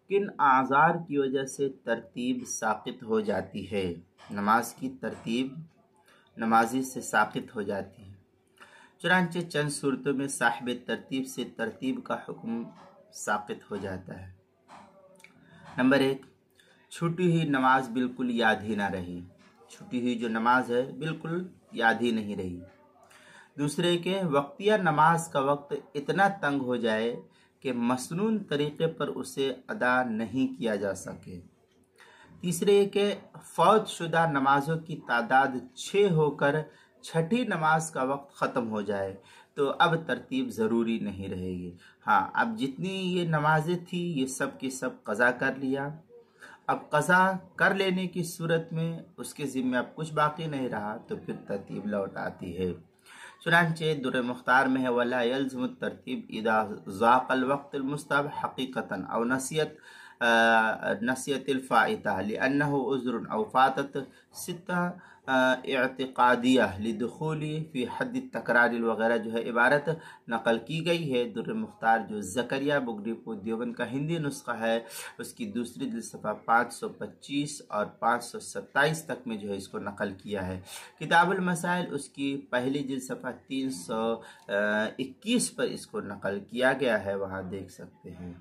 کن اعذار کی وجہ سے ترتیب ساقط ہو جاتی ہے؟ نماز کی ترتیب نمازی سے ساقط ہو جاتی ہے۔ چنانچہ چند صورتوں میں صاحب ترتیب سے ترتیب کا حکم ساقط ہو جاتا ہے۔ نمبر 1، چھٹی ہوئی نماز بالکل یاد ہی نہ رہی۔ چھٹی ہوئی جو نماز ہے بالکل یاد ہی نہیں رہی۔ دوسرے کہ وقتیہ نماز کا وقت اتنا تنگ ہو جائے کہ مسنون طریقے پر اسے ادا نہیں کیا جا سکے۔ تیسرے کہ فوت شدہ نمازوں کی تعداد 6 ہو کر چھٹی نماز کا وقت ختم ہو جائے تو اب ترتیب ضروری نہیں رہے گی۔ ہاں، اب جتنی یہ نمازیں تھیں یہ سب کی سب قضا کر لیا۔ اب قضا کر لینے کی صورت میں اس کے ذمہ اب کچھ باقی نہیں رہا تو پھر ترتیب لوٹ آتی ہے۔ چنانچہ در مختار میں ہے وَلَا يَلْزِمُ الترتیب اذا ضاق الوقت المستحب حقیقتاً او نسیت الفائتہ لأنه عذر او فاتت ستہ اعتقادیہ لدخولی فی حد التکرار وغیرہ جو ہے عبارت نقل کی گئی ہے۔ در مختار جو زکریہ بگٹی پور دیوبند کا ہندی نسخہ ہے اس کی دوسری جلد صفحہ 525 اور 527 تک میں جو ہے اس کو نقل کیا ہے۔ کتاب المسائل اس کی پہلی جلد صفحہ 321 پر اس کو نقل کیا گیا ہے، وہاں دیکھ سکتے ہیں۔